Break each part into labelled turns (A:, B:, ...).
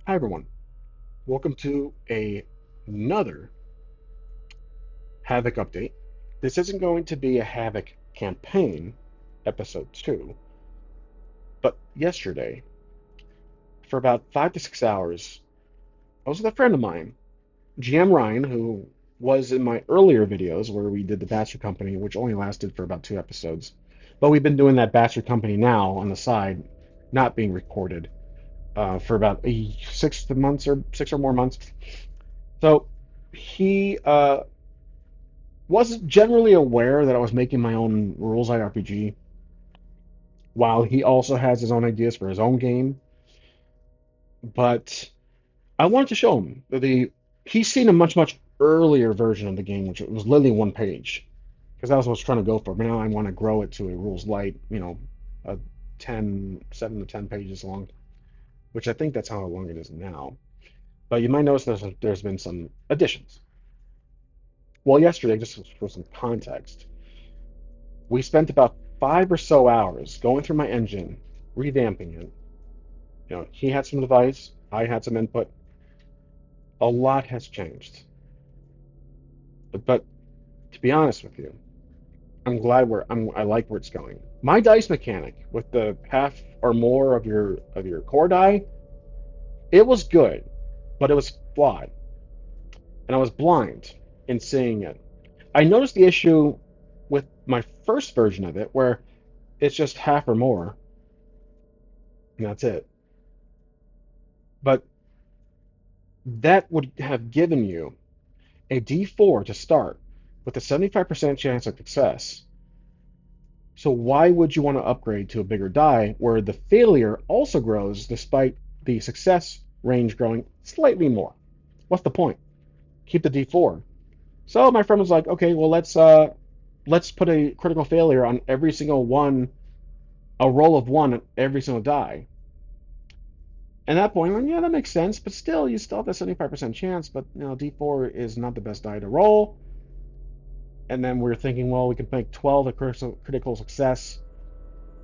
A: Hi everyone, welcome to another HAVOC update. This isn't going to be a HAVOC campaign, episode 2, but yesterday, for about 5 to 6 hours, I was with a friend of mine, GM Ryan, who was in my earlier videos where we did the Bachelor Company, which only lasted for about 2 episodes. But we've been doing that Bachelor Company now on the side, not being recorded, for about 6 months or 6 or more months. So he was generally aware that I was making my own rules IRPG, while he also has his own ideas for his own game. But I wanted to show him he's seen a much earlier version of the game, which was literally 1 page, because that was what I was trying to go for. But now I want to grow it to a rules light, a 7 to 10 pages long, which I think that's how long it is now. But you might notice there's been some additions. Well, yesterday, just for some context, we spent about 5 or so hours going through my engine, revamping it. He had some advice, I had some input. A lot has changed. But to be honest with you, I'm glad I like where it's going. My dice mechanic with the half or more of your core die, it was good, but it was flawed, and I was blind in seeing it. I noticed the issue with my first version of it, where it's just half or more, and that's it. But that would have given you a D4 to start with a 75% chance of success. So why would you want to upgrade to a bigger die where the failure also grows despite the success range growing slightly more? What's the point? Keep the D4. So my friend was like, okay, well let's put a critical failure on every single one, a roll of one on every single die. And at that point, I'm like, yeah, that makes sense, but still, you still have that 75% chance. But D4 is not the best die to roll. And then we're thinking, well, we could make 12 a critical success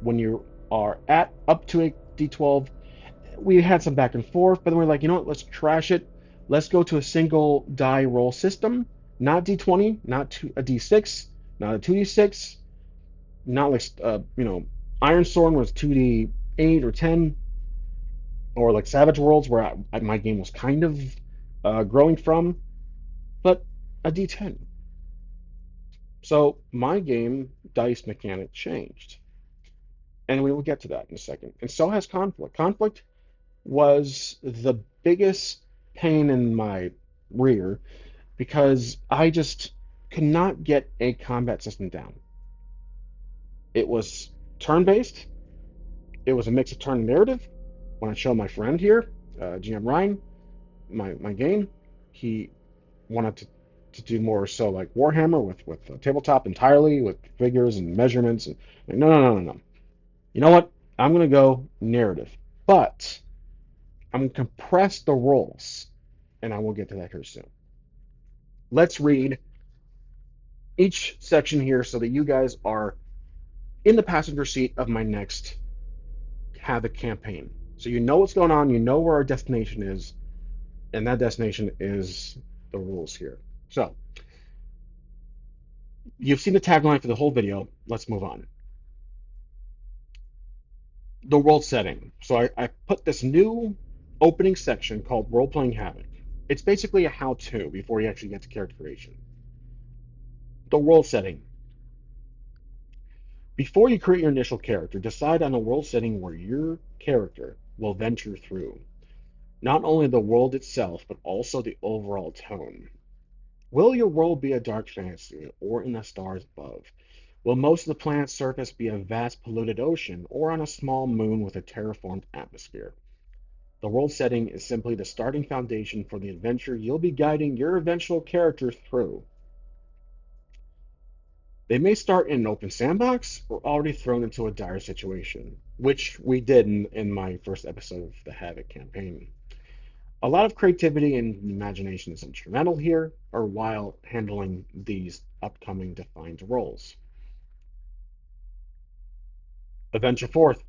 A: when you are at up to a D12. We had some back and forth, but then we're like, you know what? Let's trash it. Let's go to a single die roll system, not D20, not a D6, not a 2D6, not like Iron Sword was 2D8 or 10, or like Savage Worlds where my game was kind of growing from, but a D10. So my game dice mechanic changed. And we will get to that in a second. And so has conflict. Conflict was the biggest pain in my rear because I just could not get a combat system down. It was turn-based. It was a mix of turn and narrative. When I show my friend here, GM Ryan, my game, he wanted to do more so like Warhammer with tabletop entirely with figures and measurements. And like, no. You know what? I'm gonna go narrative, but I'm gonna compress the roles, and I will get to that here soon. Let's read each section here so that you guys are in the passenger seat of my next Havoc campaign. So you know what's going on, you know where our destination is, and that destination is the rules here. So you've seen the tagline for the whole video. Let's move on. The world setting. So I put this new opening section called Role Playing Havoc. It's basically a how-to before you actually get to character creation. The world setting. Before you create your initial character, decide on a world setting where your character will venture through. Not only the world itself, but also the overall tone. Will your world be a dark fantasy or in the stars above? Will most of the planet's surface be a vast polluted ocean or on a small moon with a terraformed atmosphere? The world setting is simply the starting foundation for the adventure you'll be guiding your eventual character through. They may start in an open sandbox or already thrown into a dire situation, which we did in my first episode of the Havoc campaign. A lot of creativity and imagination is instrumental here, or while handling these upcoming defined roles. Adventure forth.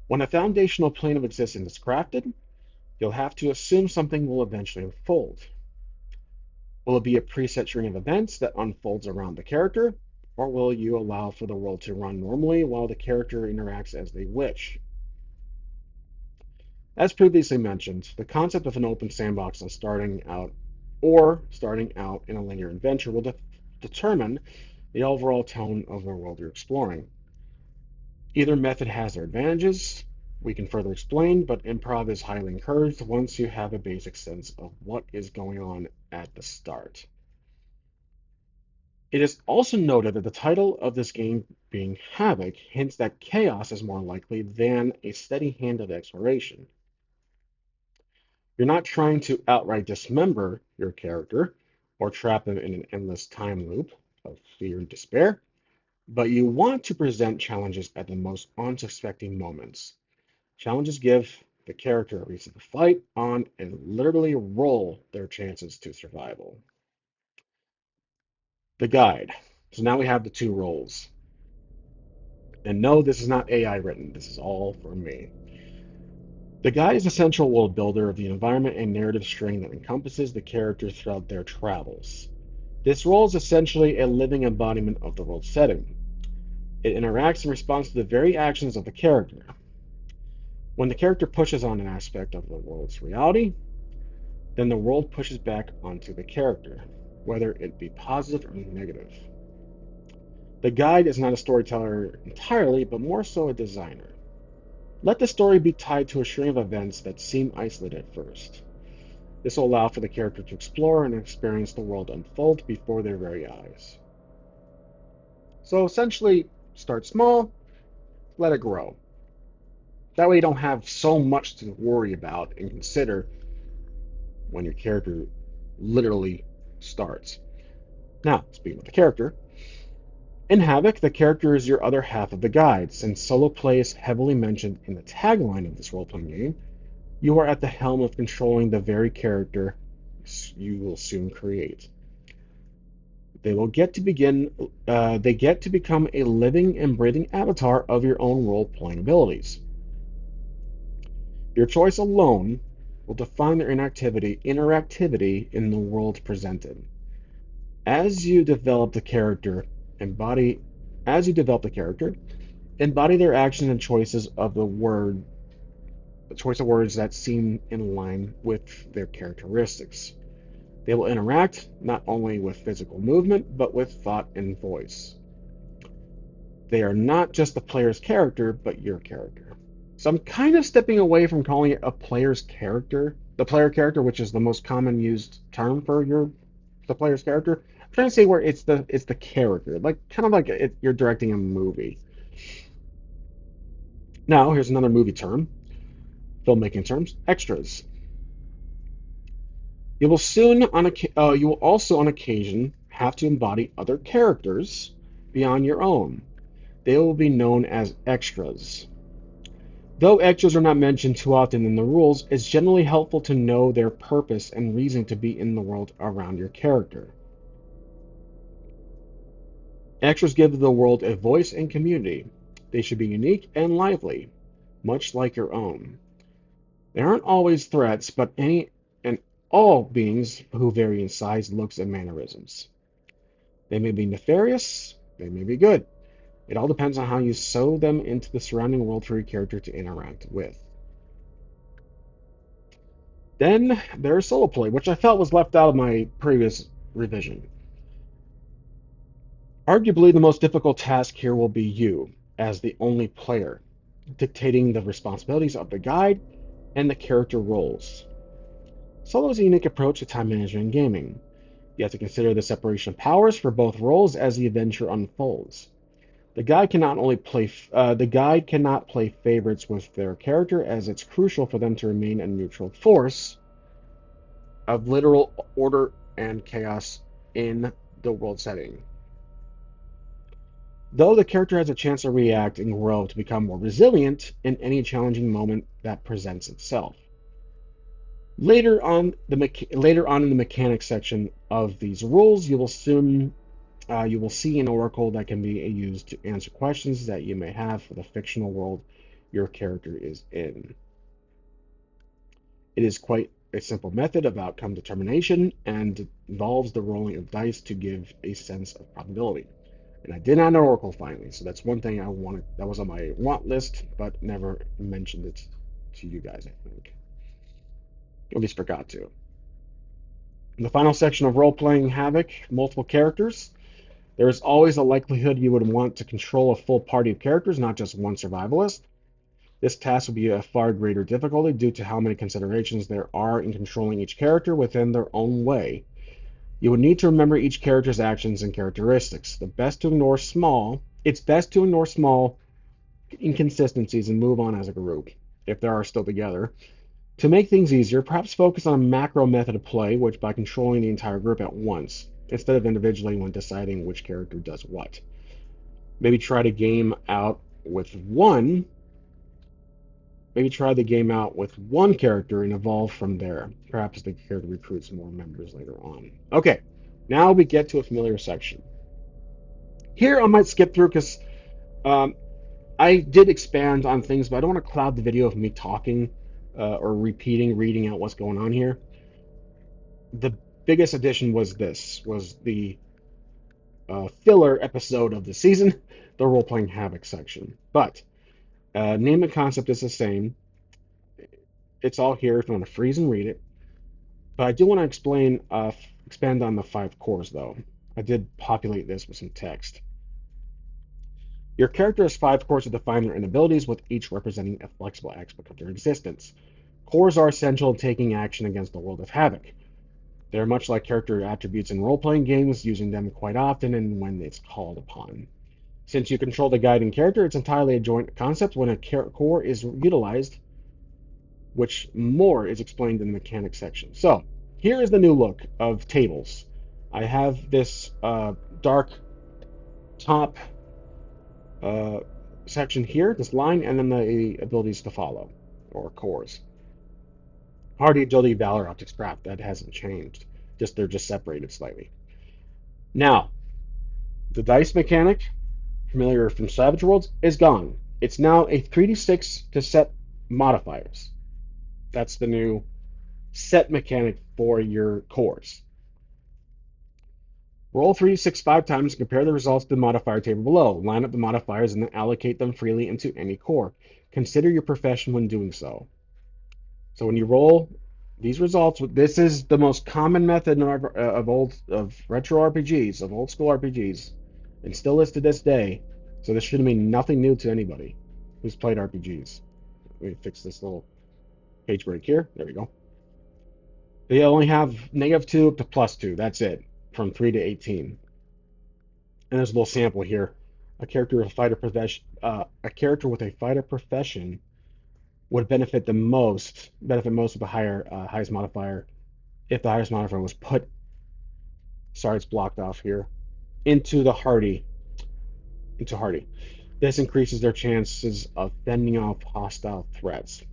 A: When a foundational plane of existence is crafted, You'll have to assume something will eventually unfold. Will it be a preset string of events that unfolds around the character, or will you allow for the world to run normally while the character interacts as they wish? As previously mentioned, the concept of an open sandbox and starting out in a linear adventure will determine the overall tone of the world you're exploring. Either method has their advantages. We can further explain, but improv is highly encouraged once you have a basic sense of what is going on at the start. It is also noted that the title of this game being HAVOC hints that chaos is more likely than a steady hand of exploration. You're not trying to outright dismember your character or trap them in an endless time loop of fear and despair, but you want to present challenges at the most unsuspecting moments. Challenges give the character a reason to fight on and literally roll their chances to survival. The guide. So now we have the two roles. And no, this is not AI written. This is all from me. The guide is a central world builder of the environment and narrative string that encompasses the characters throughout their travels. This role is essentially a living embodiment of the world setting. It interacts in response to the very actions of the character. When the character pushes on an aspect of the world's reality, then the world pushes back onto the character, whether it be positive or negative. The guide is not a storyteller entirely, but more so a designer. Let the story be tied to a string of events that seem isolated at first. This will allow for the character to explore and experience the world unfold before their very eyes. So essentially, start small, let it grow. That way you don't have so much to worry about and consider when your character literally starts. Now, speaking of the character, in HAVOC, the character is your other half of the guide. Since solo play is heavily mentioned in the tagline of this role-playing game, you are at the helm of controlling the very character you will soon create. They will get to begin. They get to become a living and breathing avatar of your own role-playing abilities. Your choice alone will define their interactivity in the world presented. As you develop the character, embody as you develop the character, embody their actions and choices of the choice of words that seem in line with their characteristics. They will interact not only with physical movement, but with thought and voice. They are not just the player's character, but your character. So I'm kind of stepping away from calling it a player's character, the player character, which is the most common used term for the player's character. I'm trying to say where it's the character, like kind of like you're directing a movie. Now here's another movie term, filmmaking terms: extras. You will also on occasion have to embody other characters beyond your own. They will be known as extras. Though extras are not mentioned too often in the rules, it's generally helpful to know their purpose and reason to be in the world around your character. Extras give the world a voice and community. They should be unique and lively, much like your own. They aren't always threats, but any and all beings who vary in size, looks, and mannerisms. They may be nefarious, they may be good. It all depends on how you sew them into the surrounding world for your character to interact with. Then there's solo play, which I felt was left out of my previous revision. Arguably, the most difficult task here will be you, as the only player, dictating the responsibilities of the guide and the character roles. Solo is a unique approach to time management in gaming. You have to consider the separation of powers for both roles as the adventure unfolds. The guide cannot play favorites with their character, as it's crucial for them to remain a neutral force of literal order and chaos in the world setting. Though the character has a chance to react and grow to become more resilient in any challenging moment that presents itself. Later on in the mechanics section of these rules, you will see an oracle that can be used to answer questions that you may have for the fictional world your character is in. It is quite a simple method of outcome determination and involves the rolling of dice to give a sense of probability. And I did not know Oracle finally, so that's one thing I wanted. That was on my want list, but never mentioned it to you guys, I think. At least forgot to. In the final section of role playing Havoc, multiple characters. There is always a likelihood you would want to control a full party of characters, not just one survivalist. This task will be a far greater difficulty due to how many considerations there are in controlling each character within their own way. You would need to remember each character's actions and characteristics. It's best to ignore small inconsistencies and move on as a group, if they are still together. To make things easier, perhaps focus on a macro method of play, which by controlling the entire group at once, instead of individually when deciding which character does what. Maybe try to game out with one Maybe try the game out with one character and evolve from there. Perhaps the character recruits more members later on. Okay, now we get to a familiar section. Here I might skip through because um, I did expand on things, but I don't want to cloud the video of me talking or reading out what's going on here. The biggest addition was the filler episode of the season, the role-playing Havoc section. But name and concept is the same. It's all here if you want to freeze and read it. But I do want to expand on the 5 cores, though. I did populate this with some text. Your character has 5 cores to define their abilities, with each representing a flexible aspect of their existence. Cores are essential in taking action against the world of Havoc. They are much like character attributes in role-playing games, using them quite often and when it's called upon. Since you control the guiding character, it's entirely a joint concept when a core is utilized, which more is explained in the mechanics section. So here is the new look of tables. I have this dark top section here, this line, and then the abilities to follow, or cores. Hardy, Agility, Valor, Optics, Craft, that hasn't changed. They're just separated slightly. Now, the dice mechanic, familiar from Savage Worlds, is gone. It's now a 3d6 to set modifiers. That's the new set mechanic for your cores. Roll 3d6 5 times and compare the results to the modifier table below. Line up the modifiers and then allocate them freely into any core. Consider your profession when doing so. So when you roll these results, this is the most common method of retro RPGs, of old school RPGs, and still is to this day. So this should mean nothing new to anybody who's played RPGs. Let me fix this little page break here. There we go. They only have -2 up to +2. That's it, from 3 to 18. And there's a little sample here. A character with a fighter profession would benefit most with the highest modifier if the highest modifier was put. Sorry, it's blocked off here. Into the hardy. Into hardy. This increases their chances of fending off hostile threats.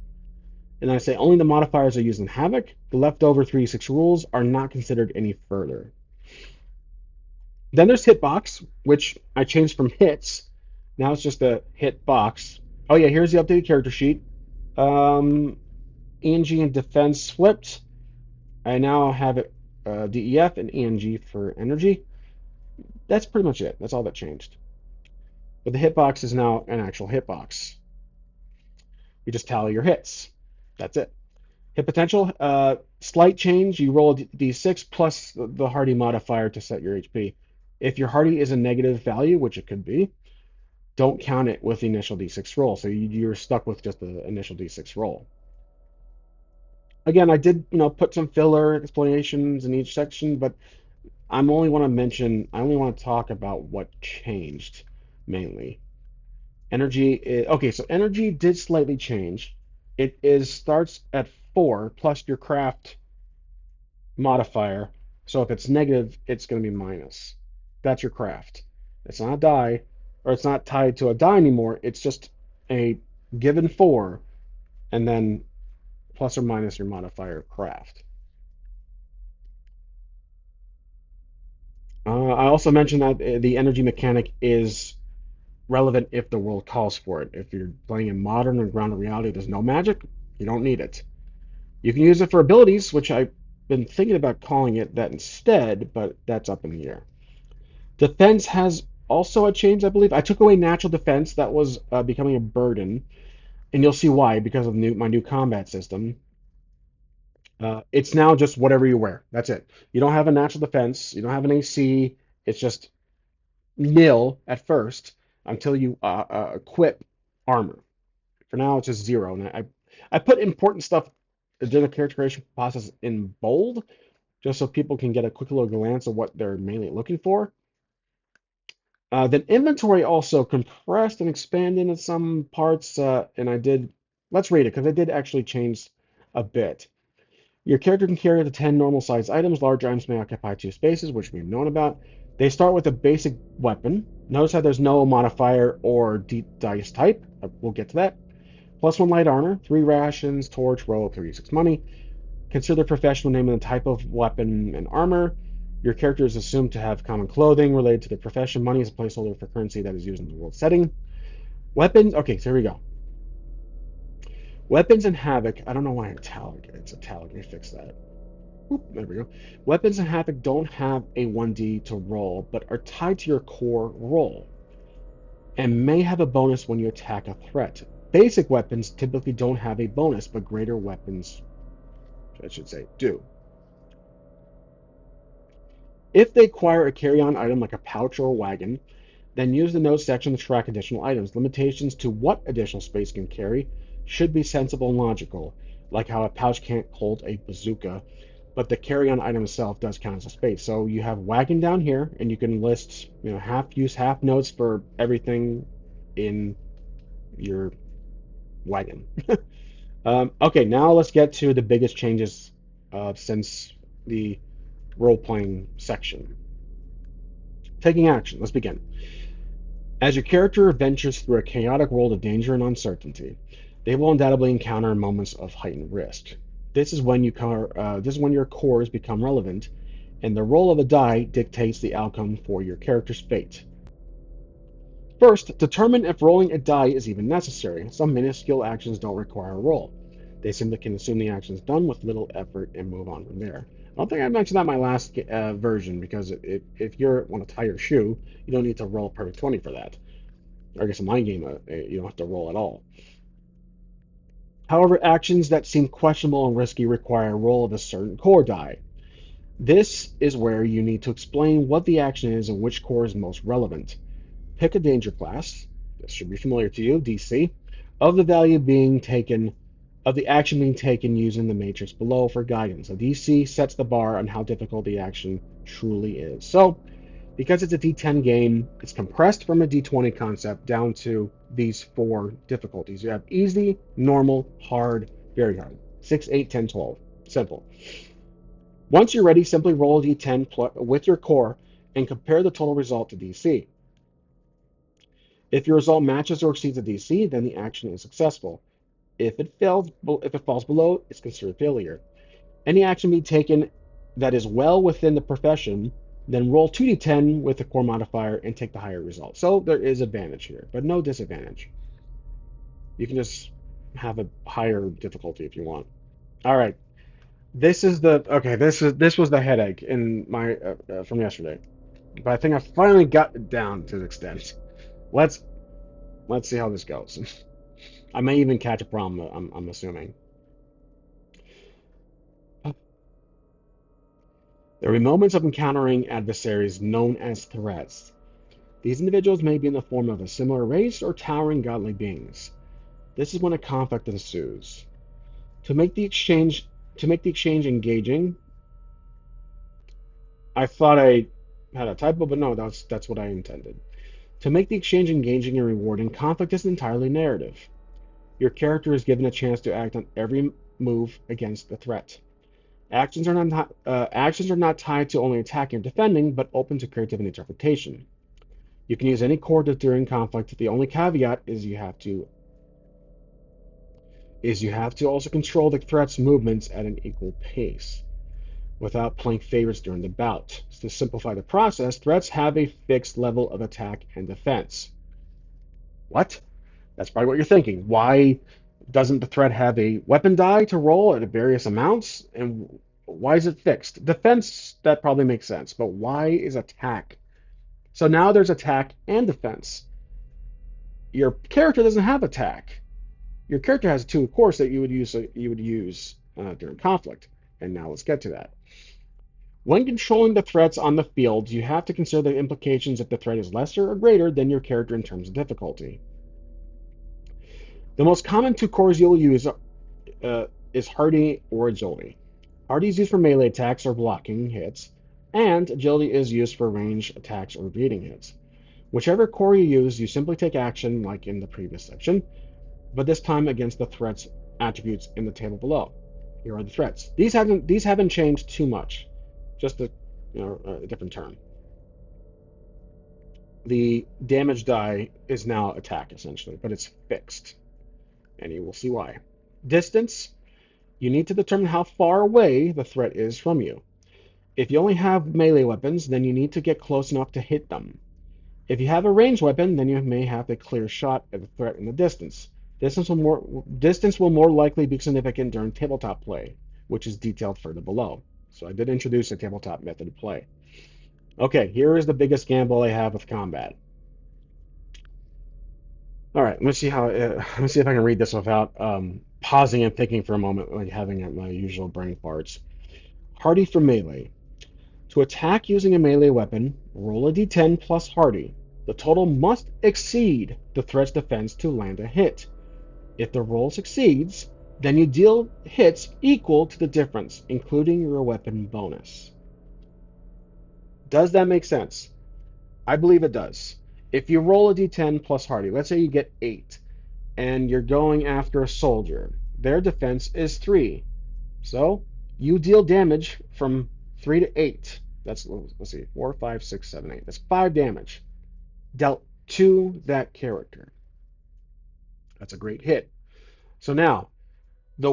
A: And I say only the modifiers are used in Havoc. The leftover 3d6 rules are not considered any further. Then there's hitbox, which I changed from hits. Now it's just a hit box. Oh yeah, here's the updated character sheet. ENG and defense flipped. I now have it DEF and ENG for energy. That's pretty much it. That's all that changed. But the hitbox is now an actual hitbox. You just tally your hits. That's it. Hit potential, slight change. You roll a d6 plus the hardy modifier to set your HP. If your hardy is a negative value, which it could be, don't count it with the initial d6 roll. So you're stuck with just the initial d6 roll. Again, I did put some filler explanations in each section, but I only want to talk about what changed mainly. Okay, so energy did slightly change. It starts at 4 plus your craft modifier. So if it's negative, it's going to be minus. That's your craft. It's not a die, or it's not tied to a die anymore. It's just a given 4, and then plus or minus your modifier craft. I also mentioned that the energy mechanic is relevant if the world calls for it. If you're playing in modern or grounded reality, there's no magic, you don't need it. You can use it for abilities, which I've been thinking about calling it that instead, but that's up in the air. Defense has also a change, I believe. I took away natural defense. That was becoming a burden, and you'll see why because of my new combat system. It's now just whatever you wear. That's it. You don't have a natural defense. You don't have an AC. It's just nil at first until you equip armor. For now, it's just zero. And I put important stuff during the character creation process in bold, just so people can get a quick little glance of what they're mainly looking for. Then inventory also compressed and expanded in some parts, and let's read it because I did actually change a bit. Your character can carry up to 10 normal sized items. Large items may occupy 2 spaces, which we've known about. They start with a basic weapon. Notice how there's no modifier or dice type. We'll get to that. +1 light armor, 3 rations, torch, roll, 36 money. Consider the professional name and the type of weapon and armor. Your character is assumed to have common clothing related to the profession. Money is a placeholder for currency that is used in the world setting. Weapons, okay, so here we go. Weapons and HAVOC, I don't know why it's italic, let me fix that. Oop, there we go. Weapons and HAVOC don't have a 1d to roll, but are tied to your core roll, and may have a bonus when you attack a threat. Basic weapons typically don't have a bonus, but greater weapons, I should say, do. If they acquire a carry-on item like a pouch or a wagon, then use the notes section to track additional items. Limitations to what additional space can carry should be sensible and logical, like how a pouch can't hold a bazooka, but the carry-on item itself does count as a space. So you have wagon down here, and you can list, half use, half notes for everything in your wagon. Okay, now let's get to the biggest changes since the role-playing section. Taking action. Let's begin. As your character ventures through a chaotic world of danger and uncertainty, they will undoubtedly encounter moments of heightened risk. This is when your cores become relevant, and the roll of a die dictates the outcome for your character's fate. First, determine if rolling a die is even necessary. Some minuscule actions don't require a roll. They simply can assume the action is done with little effort and move on from there. I don't think I mentioned that in my last version, because if you want to tie your shoe, you don't need to roll a perfect 20 for that. Or I guess in my game, you don't have to roll at all. However, actions that seem questionable and risky require a roll of a certain core die. This is where you need to explain what the action is and which core is most relevant. Pick a danger class. This should be familiar to you, DC, of the value being taken, of the action being taken using the matrix below for guidance. A DC sets the bar on how difficult the action truly is. So, because it's a D10 game, it's compressed from a D20 concept down to these 4 difficulties. You have easy, normal, hard, very hard. 6, 8, 10, 12. Simple. Once you're ready, simply roll a D10 with your core and compare the total result to DC. If your result matches or exceeds a DC, then the action is successful. If it falls below, it's considered failure. Any action be taken that is well within the profession, then roll 2d10 with the core modifier and take the higher result. So there is advantage here, but no disadvantage. You can just have a higher difficulty if you want. All right. This was the headache in my from yesterday, but I think I finally got it down to the extent. Let's see how this goes. I may even catch a problem. I'm assuming. There will be moments of encountering adversaries known as threats. These individuals may be in the form of a similar race or towering godly beings. This is when a conflict ensues. To make the exchange engaging, I thought I had a typo, but no, that's what I intended. To make the exchange engaging and rewarding, conflict is entirely narrative. Your character is given a chance to act on every move against the threat. Actions are not tied to only attacking or defending, but open to creative interpretation. You can use any core during conflict. The only caveat is you have to also control the threat's movements at an equal pace without playing favorites during the bout. To simplify the process, threats have a fixed level of attack and defense. What? That's probably what you're thinking. Why Doesn't the threat have a weapon die to roll at various amounts? And why is it fixed? Defense, that probably makes sense, but why is attack? So now there's attack and defense. Your character doesn't have attack. Your character has two, of course, that you would use during conflict. And now let's get to that. When controlling the threats on the field, you have to consider the implications if the threat is lesser or greater than your character in terms of difficulty. The most common two cores you'll use is Hardy or Agility. Hardy is used for melee attacks or blocking hits, and Agility is used for range attacks or evading hits. Whichever core you use, you simply take action like in the previous section, but this time against the threat's attributes in the table below. Here are the threats. These haven't changed too much, just a different term. The damage die is now attack essentially, but it's fixed, and you will see why. Distance, you need to determine how far away the threat is from you. If you only have melee weapons, then you need to get close enough to hit them. If you have a ranged weapon, then you may have a clear shot at the threat in the distance. Distance will more likely be significant during tabletop play, which is detailed further below. So I did introduce a tabletop method of play. Okay, here is the biggest gamble I have with combat. All right, let me see if I can read this without pausing and thinking for a moment, like having my usual brain farts. Hardy for melee. To attack using a melee weapon, roll a d10 plus Hardy. The total must exceed the threat's defense to land a hit. If the roll succeeds, then you deal hits equal to the difference, including your weapon bonus. Does that make sense? I believe it does. If you roll a d10 plus Hardy, let's say you get 8, and you're going after a soldier, their defense is 3. So you deal damage from 3 to 8. Let's see, 4, 5, 6, 7, 8. That's 5 damage dealt to that character. That's a great hit. So now the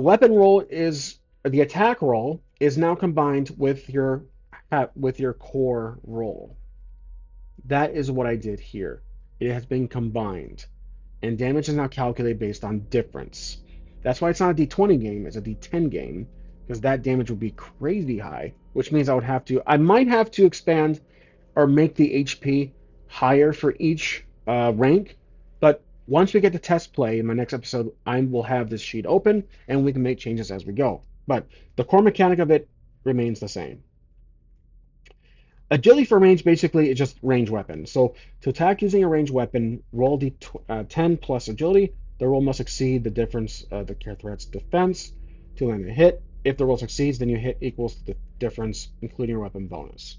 A: attack roll is now combined with your core roll. That is what I did here. It has been combined, and damage is now calculated based on difference. That's why it's not a D20 game; it's a D10 game, because that damage would be crazy high, which means I might have to expand or make the HP higher for each rank. But once we get to test play in my next episode, I will have this sheet open and we can make changes as we go. But the core mechanic of it remains the same. Agility for range basically is just range weapon. So to attack using a range weapon, roll d10 plus agility. The roll must exceed the difference of the threat's defense to land a hit. If the roll succeeds, then your hit equals the difference, including your weapon bonus.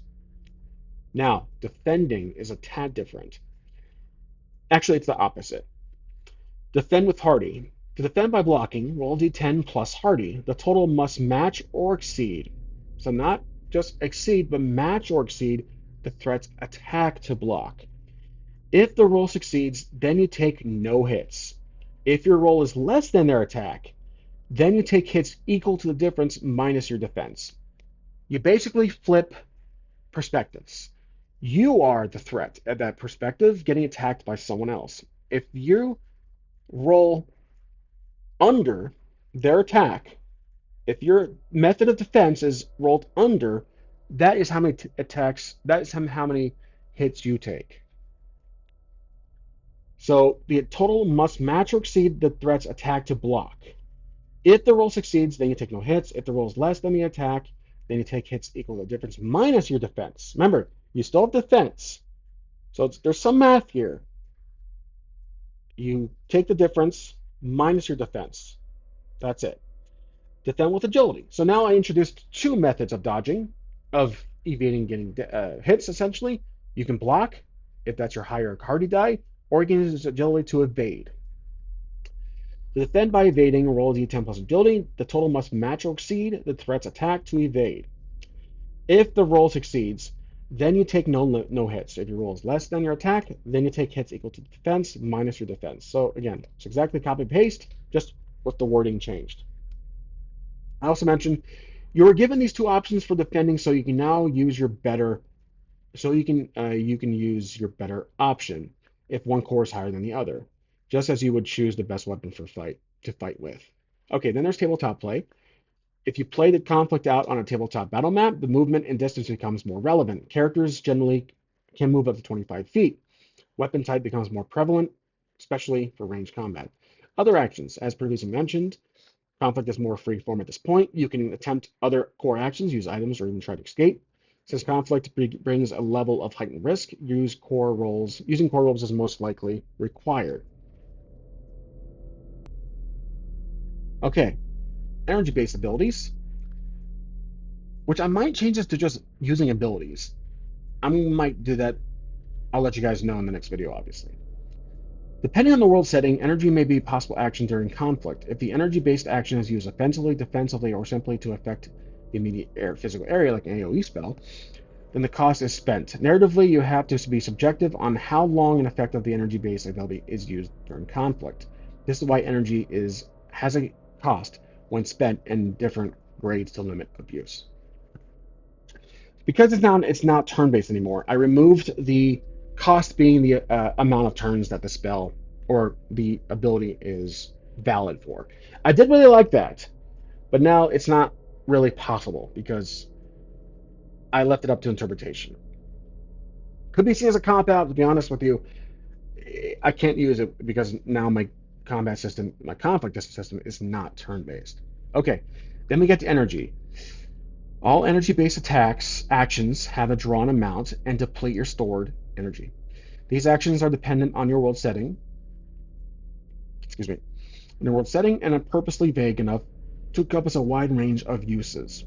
A: Now, defending is a tad different. Actually, it's the opposite. Defend with Hardy. To defend by blocking, roll d10 plus Hardy. The total must match or exceed. So not just exceed, but match or exceed the threat's attack to block. If the roll succeeds, then you take no hits. If your roll is less than their attack, then you take hits equal to the difference minus your defense. You basically flip perspectives. You are the threat at that perspective getting attacked by someone else. If you roll under their attack, if your method of defense is rolled under, that is how many that is how many hits you take. So the total must match or exceed the threat's attack to block. If the roll succeeds, then you take no hits. If the roll is less than the attack, then you take hits equal to the difference minus your defense. Remember, you still have defense. So there's some math here. You take the difference minus your defense. That's it. Defend with agility. So now I introduced two methods of dodging, of evading getting hits, essentially. You can block, if that's your higher hardy die, or you can use agility to evade. To defend by evading, roll d10 plus agility. The total must match or exceed the threat's attack to evade. If the roll succeeds, then you take no hits. If your roll is less than your attack, then you take hits equal to the defense minus your defense. So again, it's exactly copy paste, just with the wording changed. I also mentioned you were given these two options for defending, so you can now use your better. So you can use your better option if one core is higher than the other, just as you would choose the best weapon for fight to fight with. Okay, then there's tabletop play. If you play the conflict out on a tabletop battle map, the movement and distance becomes more relevant. Characters generally can move up to 25 feet. Weapon type becomes more prevalent, especially for ranged combat. Other actions, as previously mentioned, conflict is more free form at this point. You can attempt other core actions, use items, or even try to escape. Since conflict brings a level of heightened risk, using core rolls is most likely required. Okay, energy-based abilities, which I might change this to just using abilities. I might do that. I'll let you guys know in the next video, obviously. Depending on the world setting, energy may be a possible action during conflict. If the energy-based action is used offensively, defensively, or simply to affect the immediate physical area, like an AoE spell, then the cost is spent. Narratively, you have to be subjective on how long and effective the energy-based ability is used during conflict. This is why energy has a cost when spent in different grades to limit abuse. Because it's not turn-based anymore, I removed the cost being the amount of turns that the spell or the ability is valid for. I did really like that, but now it's not really possible because I left it up to interpretation. Could be seen as a cop out, to be honest with you. I can't use it because now my combat system, my conflict system is not turn-based. Okay, then we get to energy. All energy-based actions have a drawn amount and deplete your stored energy. These actions are dependent on your world setting, and are purposely vague enough to encompass a wide range of uses.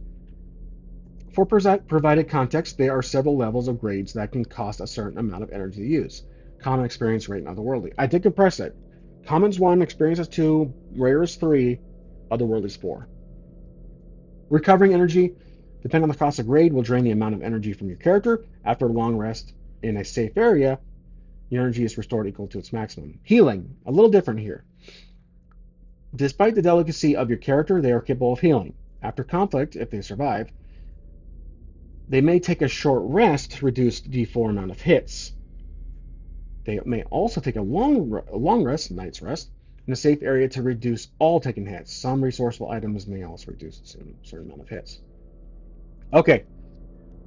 A: For provided context, there are several levels of grades that can cost a certain amount of energy to use. Common, experience, rate, and otherworldly. I did compress it. Common's 1, experience is 2, rare is 3, otherworldly is 4. Recovering energy, depending on the cost of grade, will drain the amount of energy from your character. After a long rest in a safe area, your energy is restored equal to its maximum. Healing, a little different here. Despite the delicacy of your character, they are capable of healing. After conflict, if they survive, they may take a short rest to reduce the D4 amount of hits. They may also take a long rest, night's rest, in a safe area to reduce all taken hits. Some resourceful items may also reduce a certain amount of hits. Okay,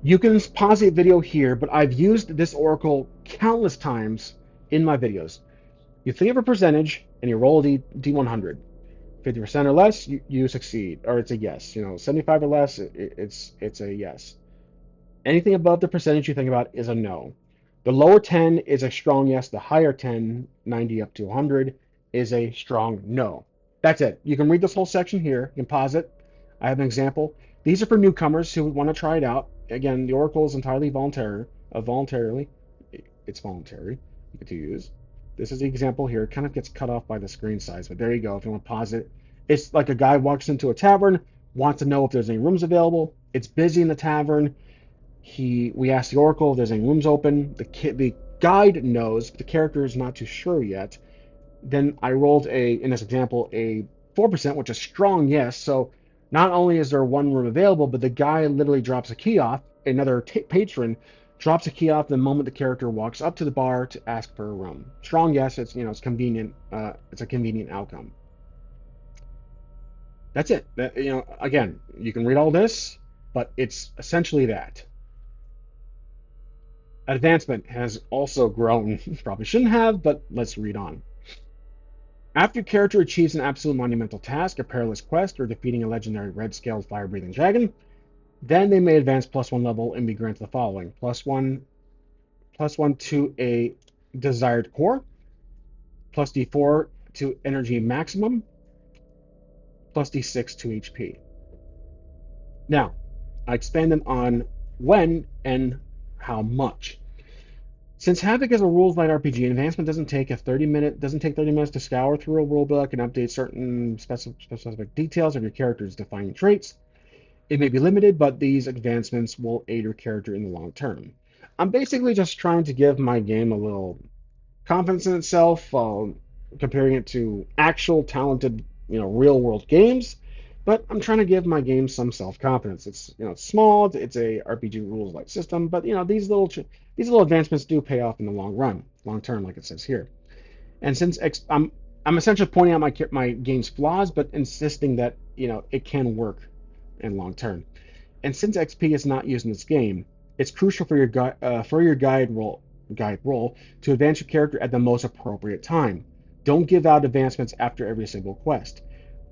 A: you can pause the video here, but I've used this oracle countless times in my videos. You think of a percentage and you roll a D100. 50% or less, you succeed, or it's a yes. 75 or less, it's a yes. Anything above the percentage you think about is a no. The lower 10 is a strong yes. The higher 10, 90 up to 100, is a strong no. That's it. You can read this whole section here. You can pause it. I have an example. These are for newcomers who want to try it out. Again, the oracle is entirely voluntarily. It's voluntary to use. This is the example here. It kind of gets cut off by the screen size, but there you go. If you want to pause it, it's like a guy walks into a tavern, wants to know if there's any rooms available. It's busy in the tavern. We ask the oracle if there's any rooms open. The guide knows, but the character is not too sure yet. Then I rolled in this example, a 4%, which is strong yes. So not only is there one room available, but the guy literally drops a key off. Another patron drops a key off the moment the character walks up to the bar to ask for a room. Strong yes. It's convenient. It's a convenient outcome. That's it. Again, you can read all this, but it's essentially that. Advancement has also grown. Probably shouldn't have, but let's read on. After your character achieves an absolute monumental task, a perilous quest, or defeating a legendary red-scaled fire-breathing dragon, then they may advance +1 level and be granted the following: +1 to a desired core, plus D4 to energy maximum, plus D6 to HP. Now, I expanded on when and how much. Since HAVOC is a rules-light RPG, advancement doesn't take 30 minutes to scour through a rulebook and update certain specific details of your character's defining traits. It may be limited, but these advancements will aid your character in the long term. I'm basically just trying to give my game a little confidence in itself, comparing it to actual talented, real-world games. But I'm trying to give my game some self-confidence. It's small. It's a RPG rules-light system, but these little advancements do pay off in the long term, like it says here. And since I'm essentially pointing out my game's flaws, but insisting that it can work in long term. And since XP is not used in this game, it's crucial for your guide role to advance your character at the most appropriate time. Don't give out advancements after every single quest,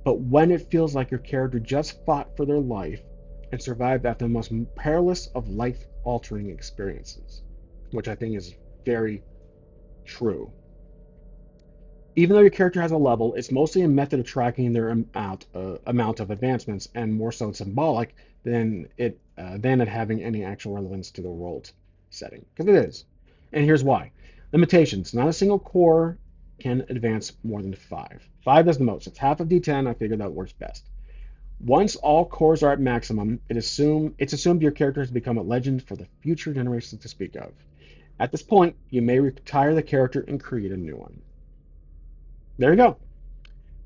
A: but when it feels like your character just fought for their life and survived after the most perilous of life-altering experiences, which I think is very true. Even though your character has a level, it's mostly a method of tracking their amount of advancements, and more so symbolic than it having any actual relevance to the world setting, because it is. And here's why: limitations. Not a single core can advance more than five. Five is the most. It's half of D10. I figured that works best. Once all cores are at maximum, it's assumed your character has become a legend for the future generations to speak of. At this point, you may retire the character and create a new one. There you go.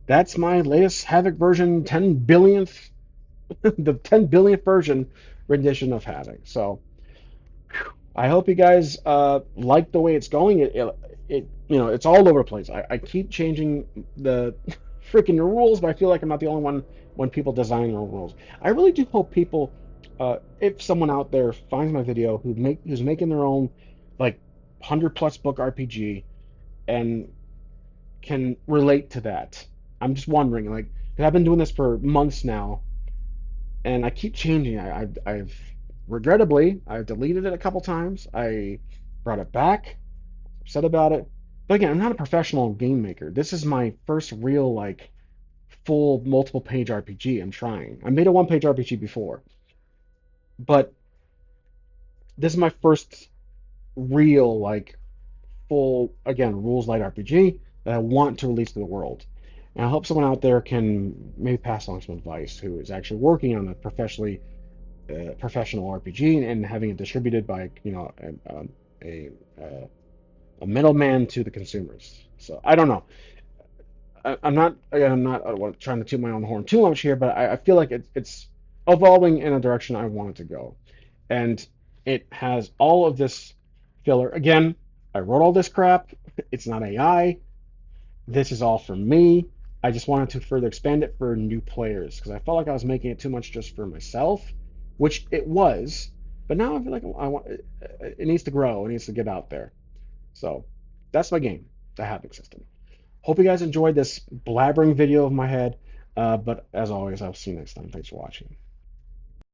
A: That's my latest HAVOC version, 10 billionth, the 10 billionth version rendition of HAVOC. So I hope you guys like the way it's going. It's all over the place. I keep changing the freaking rules, but I feel like I'm not the only one when people design their rules. I really do hope people, if someone out there finds my video who's making their own like 100+ book RPG and can relate to that. I'm just wondering, like, because I've been doing this for months now, and I keep changing. I've regrettably I've deleted it a couple times. I brought it back, upset about it. But again, I'm not a professional game maker. This is my first real like full multiple page RPG. I'm trying. I made a one page RPG before, but this is my first real like full, again, rules light RPG that I want to release to the world. And I hope someone out there can maybe pass along some advice who is actually working on a professional RPG and having it distributed by a, a, a middleman to the consumers. So I don't know. I'm not trying to toot my own horn too much here, but I feel like it's evolving in a direction I want it to go, and it has all of this filler. Again, I wrote all this crap. It's not AI. This is all for me. I just wanted to further expand it for new players because I felt like I was making it too much just for myself, which it was. But now I feel like it needs to grow. It needs to get out there. So that's my game, the Havoc system. Hope you guys enjoyed this blabbering video of my head. But as always, I'll see you next time. Thanks for watching.